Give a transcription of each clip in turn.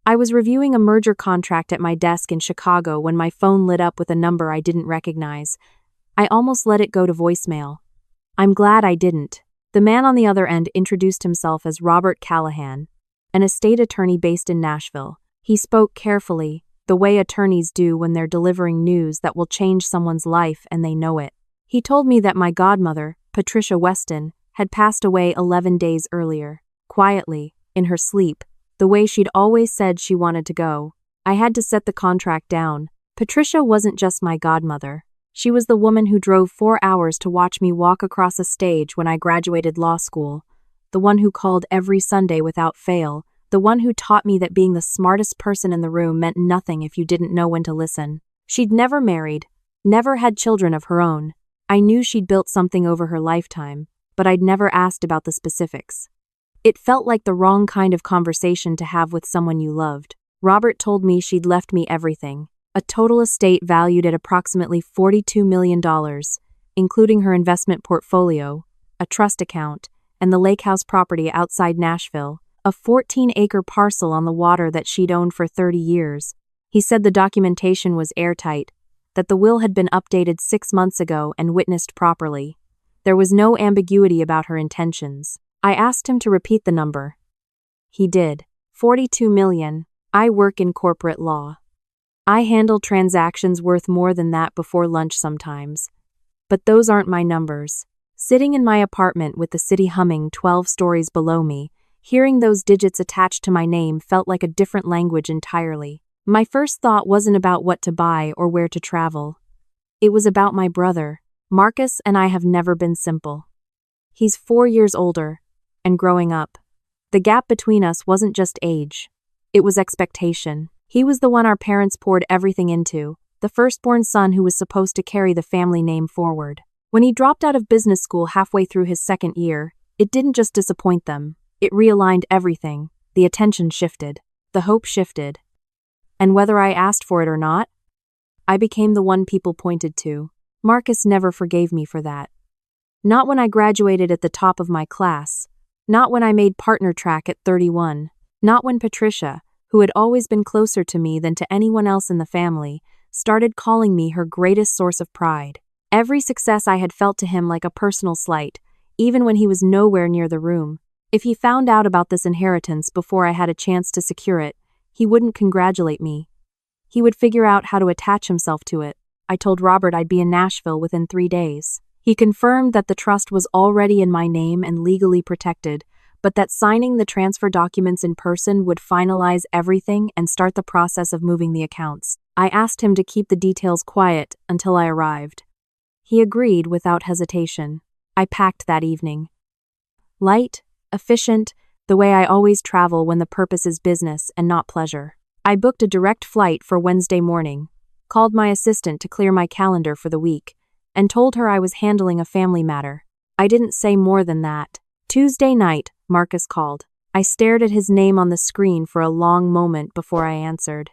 I was reviewing a merger contract at my desk in Chicago when my phone lit up with a number I didn't recognize. I almost let it go to voicemail. I'm glad I didn't. The man on the other end introduced himself as Robert Callahan, an estate attorney based in Nashville. He spoke carefully, the way attorneys do when they're delivering news that will change someone's life and they know it. He told me that my godmother, Patricia Weston, had passed away 11 days earlier, quietly, in her sleep, the way she'd always said she wanted to go. I had to set the contract down. Patricia wasn't just my godmother. She was the woman who drove 4 hours to watch me walk across a stage when I graduated law school, the one who called every Sunday without fail, the one who taught me that being the smartest person in the room meant nothing if you didn't know when to listen. She'd never married, never had children of her own. I knew she'd built something over her lifetime, but I'd never asked about the specifics. It felt like the wrong kind of conversation to have with someone you loved. Robert told me she'd left me everything. A total estate valued at approximately $42 million, including her investment portfolio, a trust account, and the lakehouse property outside Nashville, a 14-acre parcel on the water that she'd owned for 30 years. He said the documentation was airtight, that the will had been updated 6 months ago and witnessed properly. There was no ambiguity about her intentions. I asked him to repeat the number. He did. 42 million. I work in corporate law. I handle transactions worth more than that before lunch sometimes. But those aren't my numbers. Sitting in my apartment with the city humming 12 stories below me, hearing those digits attached to my name felt like a different language entirely. My first thought wasn't about what to buy or where to travel. It was about my brother. Marcus and I have never been simple. He's 4 years older, and growing up. The gap between us wasn't just age. It was expectation. He was the one our parents poured everything into, the firstborn son who was supposed to carry the family name forward. When he dropped out of business school halfway through his second year, it didn't just disappoint them. It realigned everything. The attention shifted. The hope shifted. And whether I asked for it or not, I became the one people pointed to. Marcus never forgave me for that. Not when I graduated at the top of my class. Not when I made partner track at 31. Not when Patricia, who had always been closer to me than to anyone else in the family, started calling me her greatest source of pride. Every success I had felt to him like a personal slight, even when he was nowhere near the room. If he found out about this inheritance before I had a chance to secure it, he wouldn't congratulate me. He would figure out how to attach himself to it. I told Robert I'd be in Nashville within 3 days. He confirmed that the trust was already in my name and legally protected, but that signing the transfer documents in person would finalize everything and start the process of moving the accounts. I asked him to keep the details quiet until I arrived. He agreed without hesitation. I packed that evening. Light, efficient, the way I always travel when the purpose is business and not pleasure. I booked a direct flight for Wednesday morning, called my assistant to clear my calendar for the week, and told her I was handling a family matter. I didn't say more than that. Tuesday night, Marcus called. I stared at his name on the screen for a long moment before I answered.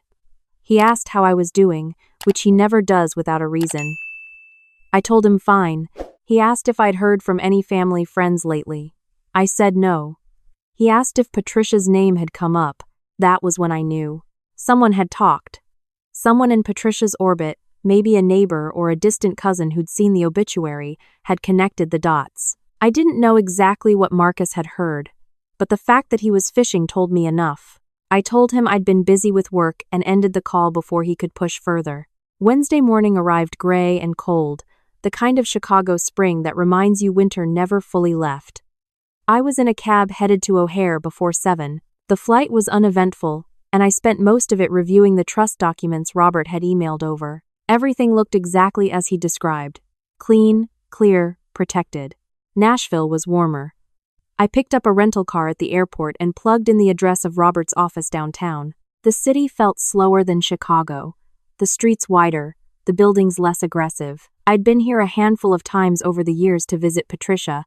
He asked how I was doing, which he never does without a reason. I told him fine. He asked if I'd heard from any family friends lately. I said no. He asked if Patricia's name had come up. That was when I knew. Someone had talked. Someone in Patricia's orbit, maybe a neighbor or a distant cousin who'd seen the obituary, had connected the dots. I didn't know exactly what Marcus had heard, but the fact that he was fishing told me enough. I told him I'd been busy with work and ended the call before he could push further. Wednesday morning arrived gray and cold, the kind of Chicago spring that reminds you winter never fully left. I was in a cab headed to O'Hare before 7. The flight was uneventful, and I spent most of it reviewing the trust documents Robert had emailed over. Everything looked exactly as he described. Clean, clear, protected. Nashville was warmer. I picked up a rental car at the airport and plugged in the address of Robert's office downtown. The city felt slower than Chicago. The streets wider, the buildings less aggressive. I'd been here a handful of times over the years to visit Patricia,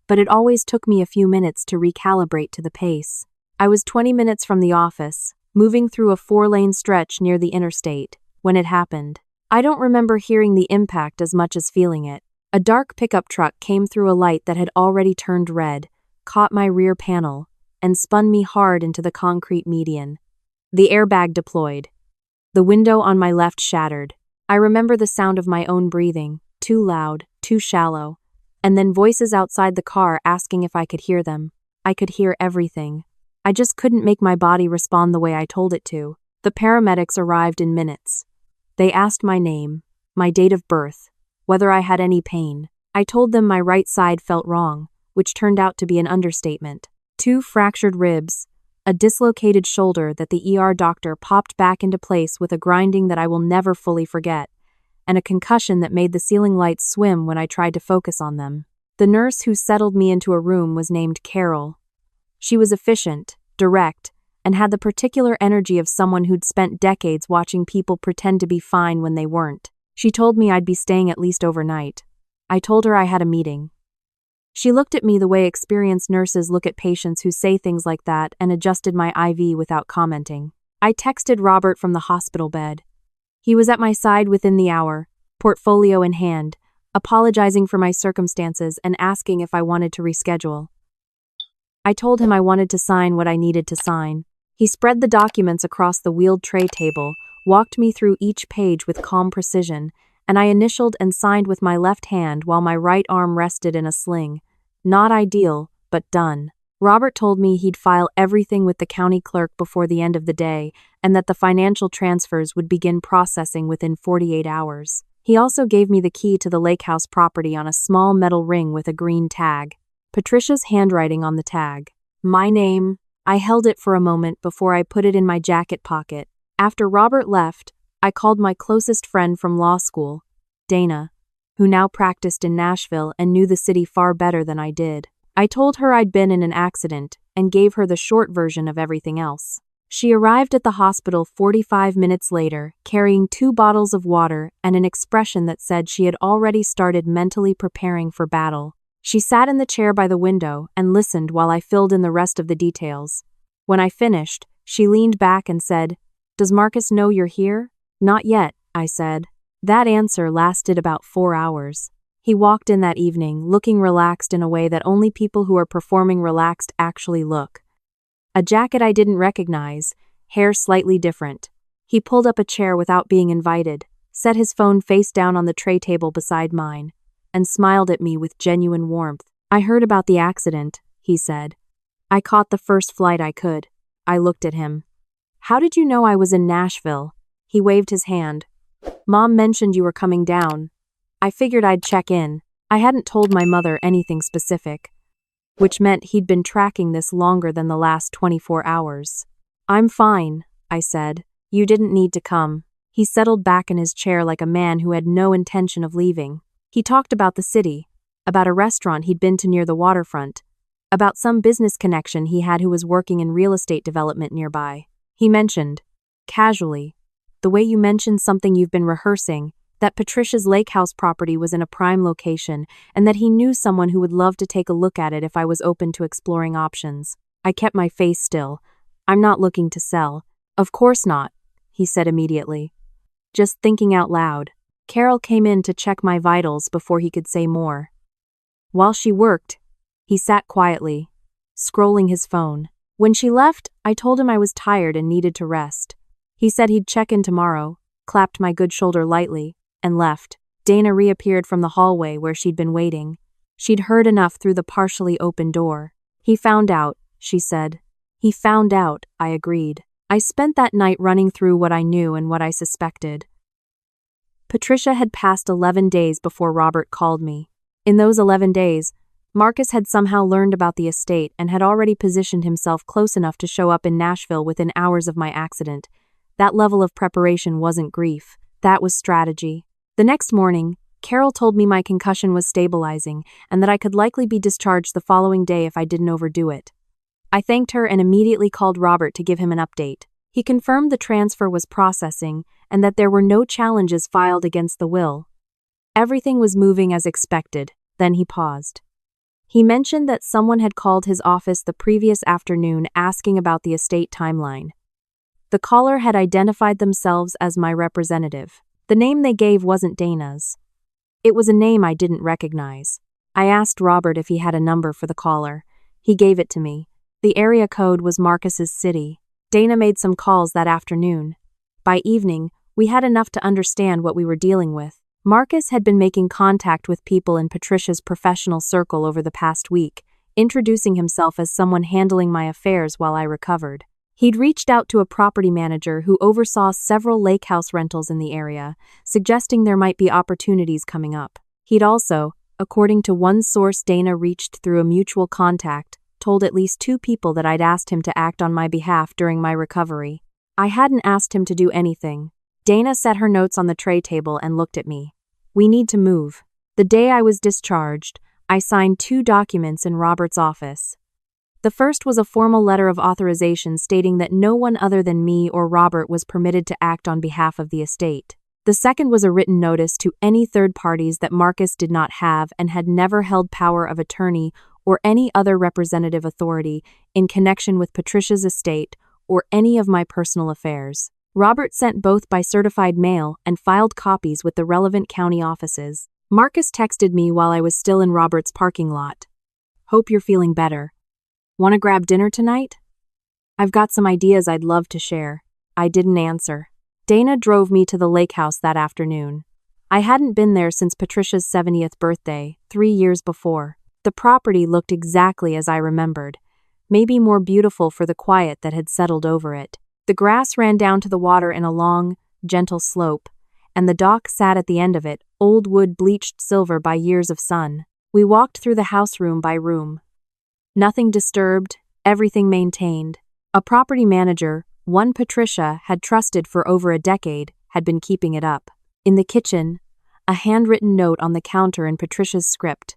but it always took me a few minutes to recalibrate to the pace. I was 20 minutes from the office, moving through a 4-lane stretch near the interstate, when it happened. I don't remember hearing the impact as much as feeling it. A dark pickup truck came through a light that had already turned red, caught my rear panel, and spun me hard into the concrete median. The airbag deployed. The window on my left shattered. I remember the sound of my own breathing, too loud, too shallow, and then voices outside the car asking if I could hear them. I could hear everything. I just couldn't make my body respond the way I told it to. The paramedics arrived in minutes. They asked my name, my date of birth, whether I had any pain. I told them my right side felt wrong, which turned out to be an understatement. 2 fractured ribs, a dislocated shoulder that the ER doctor popped back into place with a grinding that I will never fully forget, and a concussion that made the ceiling lights swim when I tried to focus on them. The nurse who settled me into a room was named Carol. She was efficient, direct, and had the particular energy of someone who'd spent decades watching people pretend to be fine when they weren't. She told me I'd be staying at least overnight. I told her I had a meeting. She looked at me the way experienced nurses look at patients who say things like that and adjusted my IV without commenting. I texted Robert from the hospital bed. He was at my side within the hour, portfolio in hand, apologizing for my circumstances and asking if I wanted to reschedule. I told him I wanted to sign what I needed to sign. He spread the documents across the wheeled tray table, walked me through each page with calm precision, and I initialed and signed with my left hand while my right arm rested in a sling. Not ideal, but done. Robert told me he'd file everything with the county clerk before the end of the day and that the financial transfers would begin processing within 48 hours. He also gave me the key to the lakehouse property on a small metal ring with a green tag. Patricia's handwriting on the tag. My name. I held it for a moment before I put it in my jacket pocket. After Robert left, I called my closest friend from law school, Dana, who now practiced in Nashville and knew the city far better than I did. I told her I'd been in an accident and gave her the short version of everything else. She arrived at the hospital 45 minutes later, carrying 2 bottles of water and an expression that said she had already started mentally preparing for battle. She sat in the chair by the window and listened while I filled in the rest of the details. When I finished, she leaned back and said, "Does Marcus know you're here?" "Not yet," I said. That answer lasted about 4 hours. He walked in that evening, looking relaxed in a way that only people who are performing relaxed actually look. A jacket I didn't recognize, hair slightly different. He pulled up a chair without being invited, set his phone face down on the tray table beside mine, and smiled at me with genuine warmth. "I heard about the accident," he said. "I caught the first flight I could." I looked at him. "How did you know I was in Nashville?" He waved his hand. "Mom mentioned you were coming down. I figured I'd check in." I hadn't told my mother anything specific, which meant he'd been tracking this longer than the last 24 hours. "I'm fine," I said. "You didn't need to come." He settled back in his chair like a man who had no intention of leaving. He talked about the city, about a restaurant he'd been to near the waterfront, about some business connection he had who was working in real estate development nearby. He mentioned, casually, the way you mentioned something you've been rehearsing, that Patricia's lakehouse property was in a prime location and that he knew someone who would love to take a look at it if I was open to exploring options. I kept my face still. "I'm not looking to sell." "Of course not," he said immediately. Just thinking out loud. Carol came in to check my vitals before he could say more. While she worked, he sat quietly, scrolling his phone. When she left, I told him I was tired and needed to rest. He said he'd check in tomorrow, clapped my good shoulder lightly, and left. Dana reappeared from the hallway where she'd been waiting. She'd heard enough through the partially open door. "He found out," she said. "He found out," I agreed. I spent that night running through what I knew and what I suspected. Patricia had passed 11 days before Robert called me. In those 11 days, Marcus had somehow learned about the estate and had already positioned himself close enough to show up in Nashville within hours of my accident. That level of preparation wasn't grief. That was strategy. The next morning, Carol told me my concussion was stabilizing and that I could likely be discharged the following day if I didn't overdo it. I thanked her and immediately called Robert to give him an update. He confirmed the transfer was processing and that there were no challenges filed against the will. Everything was moving as expected. Then he paused. He mentioned that someone had called his office the previous afternoon asking about the estate timeline. The caller had identified themselves as my representative. The name they gave wasn't Dana's. It was a name I didn't recognize. I asked Robert if he had a number for the caller. He gave it to me. The area code was Marcus's city. Dana made some calls that afternoon. By evening, we had enough to understand what we were dealing with. Marcus had been making contact with people in Patricia's professional circle over the past week, introducing himself as someone handling my affairs while I recovered. He'd reached out to a property manager who oversaw several lakehouse rentals in the area, suggesting there might be opportunities coming up. He'd also, according to one source Dana reached through a mutual contact, told at least 2 people that I'd asked him to act on my behalf during my recovery. I hadn't asked him to do anything. Dana set her notes on the tray table and looked at me. We need to move. The day I was discharged, I signed 2 documents in Robert's office. The first was a formal letter of authorization stating that no one other than me or Robert was permitted to act on behalf of the estate. The second was a written notice to any third parties that Marcus did not have and had never held power of attorney or any other representative authority in connection with Patricia's estate or any of my personal affairs. Robert sent both by certified mail and filed copies with the relevant county offices. Marcus texted me while I was still in Robert's parking lot. Hope you're feeling better. Want to grab dinner tonight? I've got some ideas I'd love to share. I didn't answer. Dana drove me to the lakehouse that afternoon. I hadn't been there since Patricia's 70th birthday, 3 years before. The property looked exactly as I remembered, maybe more beautiful for the quiet that had settled over it. The grass ran down to the water in a long, gentle slope, and the dock sat at the end of it, old wood bleached silver by years of sun. We walked through the house room by room. Nothing disturbed, everything maintained. A property manager, one Patricia had trusted for over a decade, had been keeping it up. In the kitchen, a handwritten note on the counter in Patricia's script.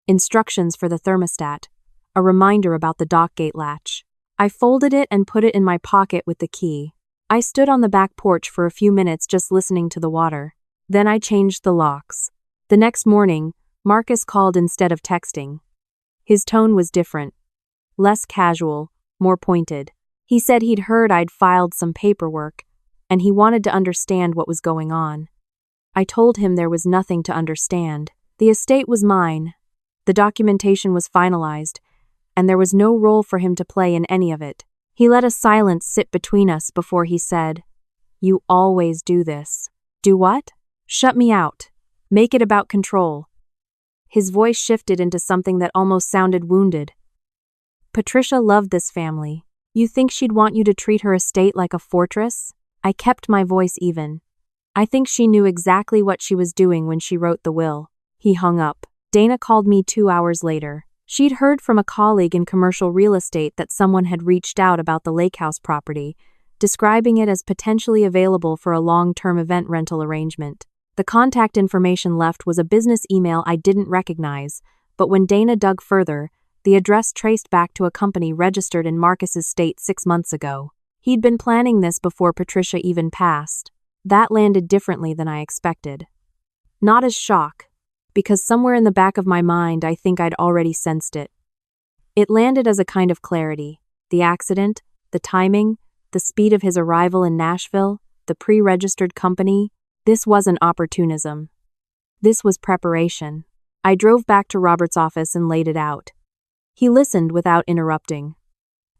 Instructions for the thermostat. A reminder about the dock gate latch. I folded it and put it in my pocket with the key. I stood on the back porch for a few minutes just listening to the water. Then I changed the locks. The next morning, Marcus called instead of texting. His tone was different. Less casual, more pointed. He said he'd heard I'd filed some paperwork, and he wanted to understand what was going on. I told him there was nothing to understand. The estate was mine. The documentation was finalized, and there was no role for him to play in any of it. He let a silence sit between us before he said, "You always do this." Do what? Shut me out. Make it about control. His voice shifted into something that almost sounded wounded. Patricia loved this family. You think she'd want you to treat her estate like a fortress? I kept my voice even. I think she knew exactly what she was doing when she wrote the will. He hung up. Dana called me 2 hours later. She'd heard from a colleague in commercial real estate that someone had reached out about the lakehouse property, describing it as potentially available for a long-term event rental arrangement. The contact information left was a business email I didn't recognize, but when Dana dug further, the address traced back to a company registered in Marcus's state 6 months ago. He'd been planning this before Patricia even passed. That landed differently than I expected. Not as shock, because somewhere in the back of my mind I think I'd already sensed it. It landed as a kind of clarity. The accident, the timing, the speed of his arrival in Nashville, the pre-registered company. This wasn't opportunism. This was preparation. I drove back to Robert's office and laid it out. He listened without interrupting.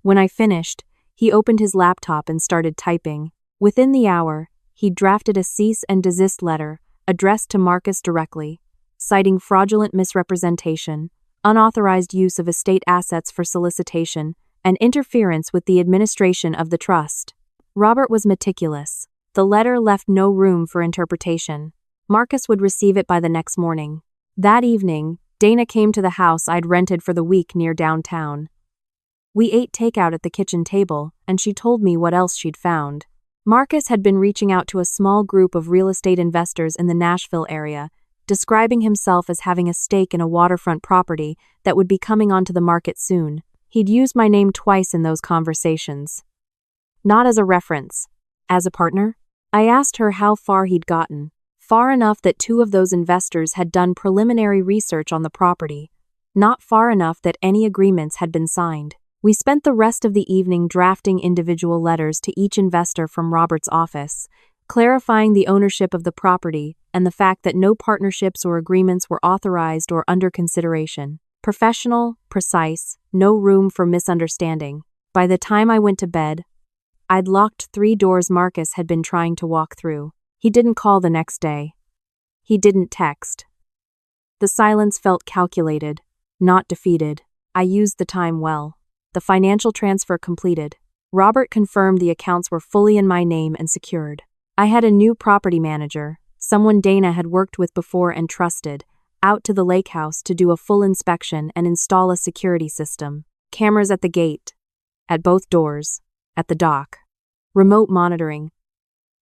When I finished, he opened his laptop and started typing. Within the hour, he drafted a cease and desist letter, addressed to Marcus directly, citing fraudulent misrepresentation, unauthorized use of estate assets for solicitation, and interference with the administration of the trust. Robert was meticulous. The letter left no room for interpretation. Marcus would receive it by the next morning. That evening, Dana came to the house I'd rented for the week near downtown. We ate takeout at the kitchen table, and she told me what else she'd found. Marcus had been reaching out to a small group of real estate investors in the Nashville area, describing himself as having a stake in a waterfront property that would be coming onto the market soon. He'd used my name twice in those conversations. Not as a reference. As a partner? I asked her how far he'd gotten. Far enough that 2 of those investors had done preliminary research on the property. Not far enough that any agreements had been signed. We spent the rest of the evening drafting individual letters to each investor from Robert's office, clarifying the ownership of the property and the fact that no partnerships or agreements were authorized or under consideration. Professional, precise, no room for misunderstanding. By the time I went to bed, I'd locked 3 doors Marcus had been trying to walk through. He didn't call the next day. He didn't text. The silence felt calculated, not defeated. I used the time well. The financial transfer completed. Robert confirmed the accounts were fully in my name and secured. I had a new property manager, someone Dana had worked with before and trusted, out to the lakehouse to do a full inspection and install a security system. Cameras at the gate, at both doors, at the dock. Remote monitoring.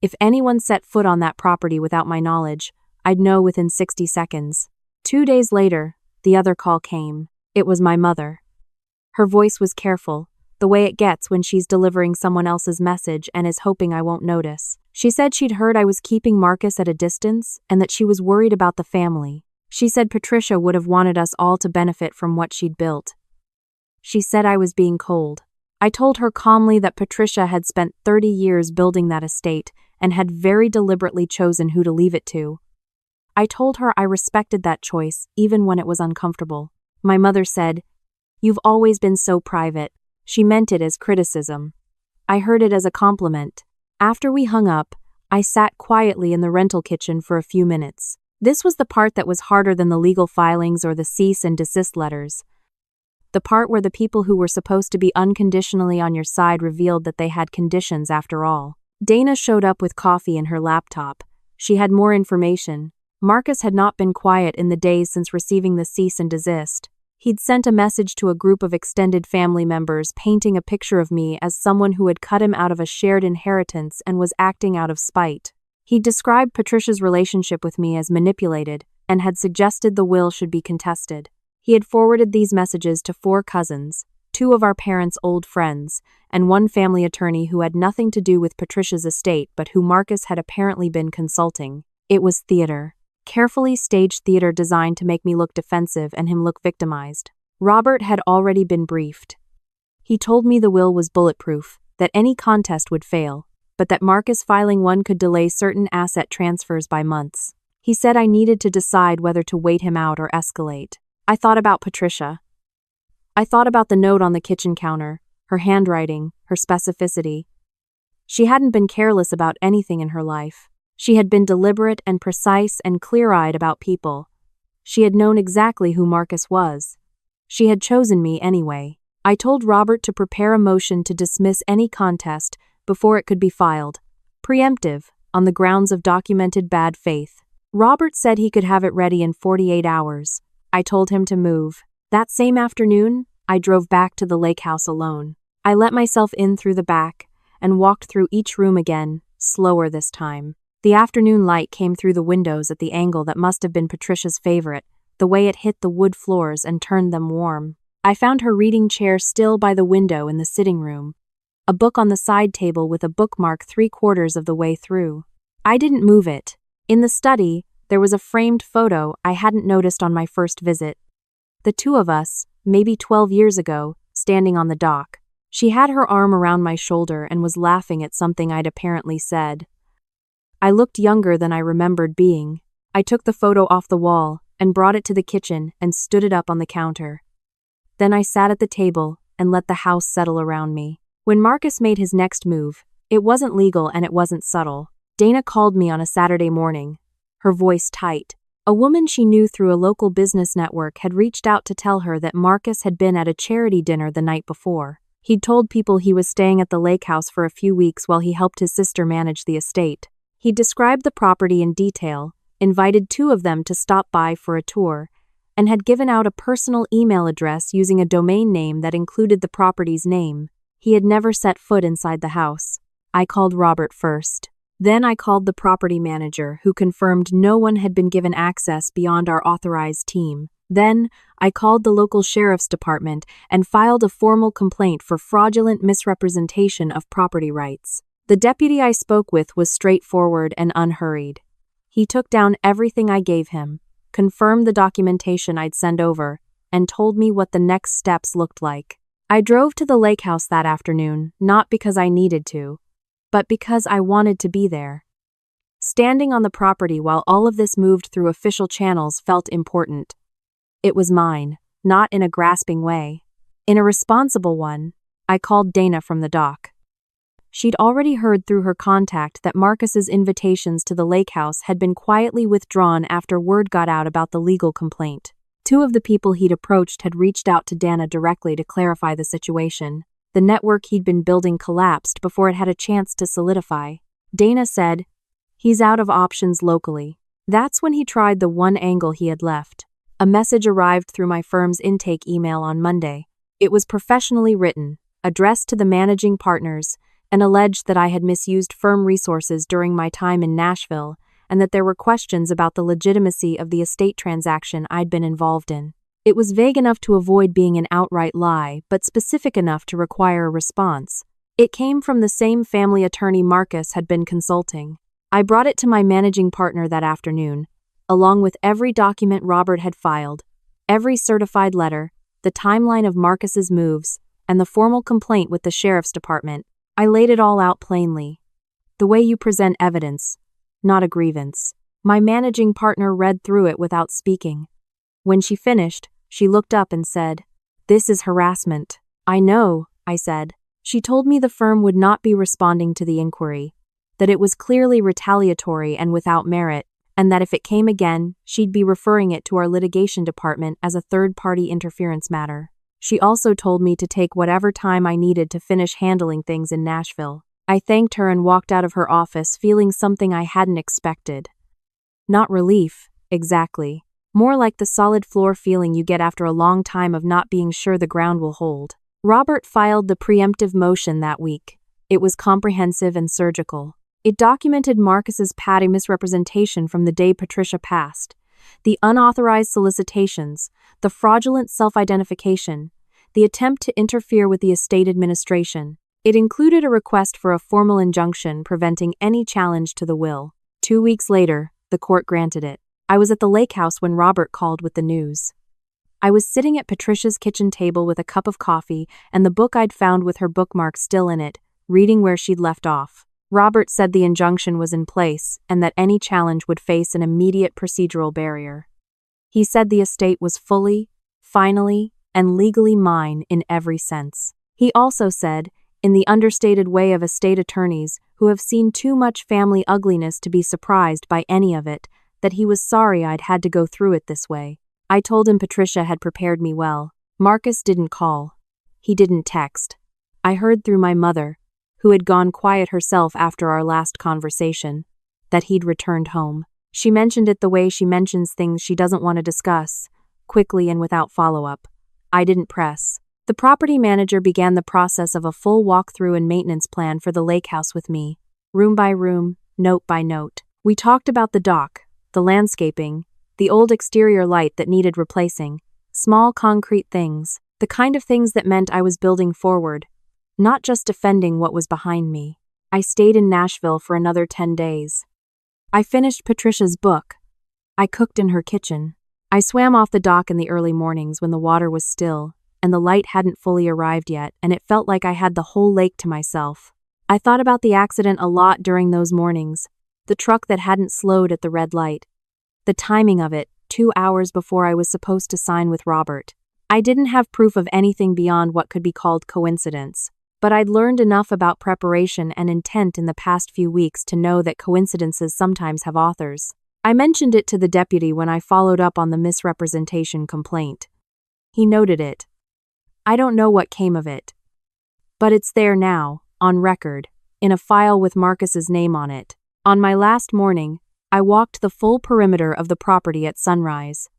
If anyone set foot on that property without my knowledge, I'd know within 60 seconds. 2 days later, the other call came. It was my mother. Her voice was careful, the way it gets when she's delivering someone else's message and is hoping I won't notice. She said she'd heard I was keeping Marcus at a distance and that she was worried about the family. She said Patricia would have wanted us all to benefit from what she'd built. She said I was being cold. I told her calmly that Patricia had spent 30 years building that estate and had very deliberately chosen who to leave it to. I told her I respected that choice, even when it was uncomfortable. My mother said, "You've always been so private." She meant it as criticism. I heard it as a compliment. After we hung up, I sat quietly in the rental kitchen for a few minutes. This was the part that was harder than the legal filings or the cease and desist letters. The part where the people who were supposed to be unconditionally on your side revealed that they had conditions after all. Dana showed up with coffee and her laptop. She had more information. Marcus had not been quiet in the days since receiving the cease and desist. He'd sent a message to a group of extended family members painting a picture of me as someone who had cut him out of a shared inheritance and was acting out of spite. He described Patricia's relationship with me as manipulated and had suggested the will should be contested. He had forwarded these messages to 4 cousins, 2 of our parents' old friends, and 1 family attorney who had nothing to do with Patricia's estate but who Marcus had apparently been consulting. It was theater. Carefully staged theater designed to make me look defensive and him look victimized. Robert had already been briefed. He told me the will was bulletproof, that any contest would fail, but that Marcus filing one could delay certain asset transfers by months. He said I needed to decide whether to wait him out or escalate. I thought about Patricia. I thought about the note on the kitchen counter, her handwriting, her specificity. She hadn't been careless about anything in her life. She had been deliberate and precise and clear-eyed about people. She had known exactly who Marcus was. She had chosen me anyway. I told Robert to prepare a motion to dismiss any contest before it could be filed, preemptive, on the grounds of documented bad faith. Robert said he could have it ready in 48 hours. I told him to move. That same afternoon, I drove back to the lakehouse alone. I let myself in through the back and walked through each room again, slower this time. The afternoon light came through the windows at the angle that must have been Patricia's favorite, the way it hit the wood floors and turned them warm. I found her reading chair still by the window in the sitting room, a book on the side table with a bookmark 3/4 of the way through. I didn't move it. In the study, there was a framed photo I hadn't noticed on my first visit. The 2 of us, maybe 12 years ago, standing on the dock. She had her arm around my shoulder and was laughing at something I'd apparently said. I looked younger than I remembered being. I took the photo off the wall and brought it to the kitchen and stood it up on the counter. Then I sat at the table and let the house settle around me. When Marcus made his next move, it wasn't legal and it wasn't subtle. Dana called me on a Saturday morning, her voice tight. A woman she knew through a local business network had reached out to tell her that Marcus had been at a charity dinner the night before. He'd told people he was staying at the lakehouse for a few weeks while he helped his sister manage the estate. He described the property in detail, invited 2 of them to stop by for a tour, and had given out a personal email address using a domain name that included the property's name. He had never set foot inside the house. I called Robert first. Then I called the property manager, who confirmed no one had been given access beyond our authorized team. Then I called the local sheriff's department and filed a formal complaint for fraudulent misrepresentation of property rights. The deputy I spoke with was straightforward and unhurried. He took down everything I gave him, confirmed the documentation I'd send over, and told me what the next steps looked like. I drove to the lakehouse that afternoon, not because I needed to, but because I wanted to be there. Standing on the property while all of this moved through official channels felt important. It was mine, not in a grasping way. In a responsible one. I called Dana from the dock. She'd already heard through her contact that Marcus's invitations to the lakehouse had been quietly withdrawn after word got out about the legal complaint. Two of the people he'd approached had reached out to Dana directly to clarify the situation. The network he'd been building collapsed before it had a chance to solidify. Dana said, "He's out of options locally." That's when he tried the one angle he had left. A message arrived through my firm's intake email on Monday. It was professionally written, addressed to the managing partners, and alleged that I had misused firm resources during my time in Nashville and that there were questions about the legitimacy of the estate transaction I'd been involved in. It was vague enough to avoid being an outright lie, but specific enough to require a response. It came from the same family attorney Marcus had been consulting. I brought it to my managing partner that afternoon, along with every document Robert had filed, every certified letter, the timeline of Marcus's moves, and the formal complaint with the sheriff's department. I laid it all out plainly. The way you present evidence, not a grievance. My managing partner read through it without speaking. When she finished, she looked up and said, "This is harassment." "I know," I said. She told me the firm would not be responding to the inquiry, that it was clearly retaliatory and without merit, and that if it came again, she'd be referring it to our litigation department as a third-party interference matter. She also told me to take whatever time I needed to finish handling things in Nashville. I thanked her and walked out of her office feeling something I hadn't expected. Not relief, exactly. More like the solid floor feeling you get after a long time of not being sure the ground will hold. Robert filed the preemptive motion that week. It was comprehensive and surgical. It documented Marcus's patty misrepresentation from the day Patricia passed, the unauthorized solicitations, the fraudulent self-identification, the attempt to interfere with the estate administration. It included a request for a formal injunction preventing any challenge to the will. 2 weeks later, the court granted it. I was at the lakehouse when Robert called with the news. I was sitting at Patricia's kitchen table with a cup of coffee and the book I'd found with her bookmark still in it, reading where she'd left off. Robert said the injunction was in place and that any challenge would face an immediate procedural barrier. He said the estate was fully, finally, and legally mine in every sense. He also said, in the understated way of estate attorneys who have seen too much family ugliness to be surprised by any of it, that he was sorry I'd had to go through it this way. I told him Patricia had prepared me well. Marcus didn't call. He didn't text. I heard through my mother, who had gone quiet herself after our last conversation, that he'd returned home. She mentioned it the way she mentions things she doesn't want to discuss, quickly and without follow-up. I didn't press. The property manager began the process of a full walkthrough and maintenance plan for the lakehouse with me, room by room, note by note. We talked about the dock, the landscaping, the old exterior light that needed replacing, small concrete things, the kind of things that meant I was building forward, not just defending what was behind me. I stayed in Nashville for another 10 days. I finished Patricia's book. I cooked in her kitchen. I swam off the dock in the early mornings when the water was still, and the light hadn't fully arrived yet, and it felt like I had the whole lake to myself. I thought about the accident a lot during those mornings, the truck that hadn't slowed at the red light, the timing of it, 2 hours before I was supposed to sign with Robert. I didn't have proof of anything beyond what could be called coincidence, but I'd learned enough about preparation and intent in the past few weeks to know that coincidences sometimes have authors. I mentioned it to the deputy when I followed up on the misrepresentation complaint. He noted it. I don't know what came of it, but it's there now, on record, in a file with Marcus's name on it. On my last morning, I walked the full perimeter of the property at sunrise.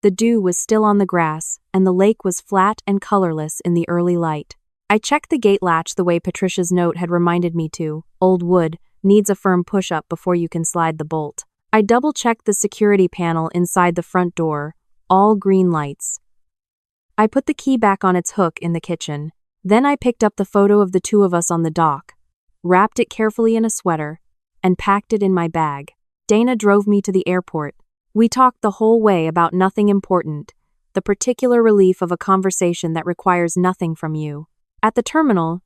The dew was still on the grass, and the lake was flat and colorless in the early light. I checked the gate latch the way Patricia's note had reminded me to. Old wood needs a firm push-up before you can slide the bolt. I double-checked the security panel inside the front door, all green lights. I put the key back on its hook in the kitchen. Then I picked up the photo of the two of us on the dock, wrapped it carefully in a sweater, and packed it in my bag. Dana drove me to the airport. We talked the whole way about nothing important, the particular relief of a conversation that requires nothing from you. At the terminal,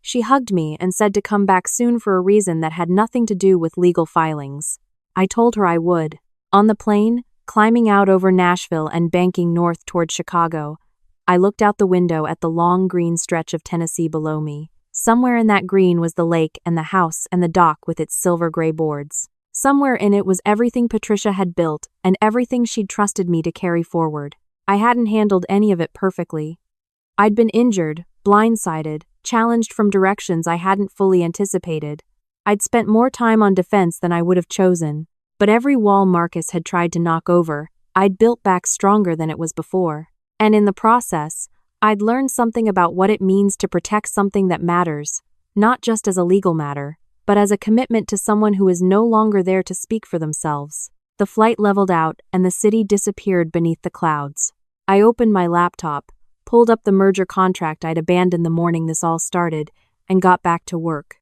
she hugged me and said to come back soon for a reason that had nothing to do with legal filings. I told her I would. On the plane, climbing out over Nashville and banking north toward Chicago, I looked out the window at the long green stretch of Tennessee below me. Somewhere in that green was the lake and the house and the dock with its silver gray boards. Somewhere in it was everything Patricia had built and everything she'd trusted me to carry forward. I hadn't handled any of it perfectly. I'd been injured, blindsided, challenged from directions I hadn't fully anticipated. I'd spent more time on defense than I would have chosen, but every wall Marcus had tried to knock over, I'd built back stronger than it was before. And in the process, I'd learned something about what it means to protect something that matters, not just as a legal matter, but as a commitment to someone who is no longer there to speak for themselves. The flight leveled out and the city disappeared beneath the clouds. I opened my laptop, pulled up the merger contract I'd abandoned the morning this all started, and got back to work.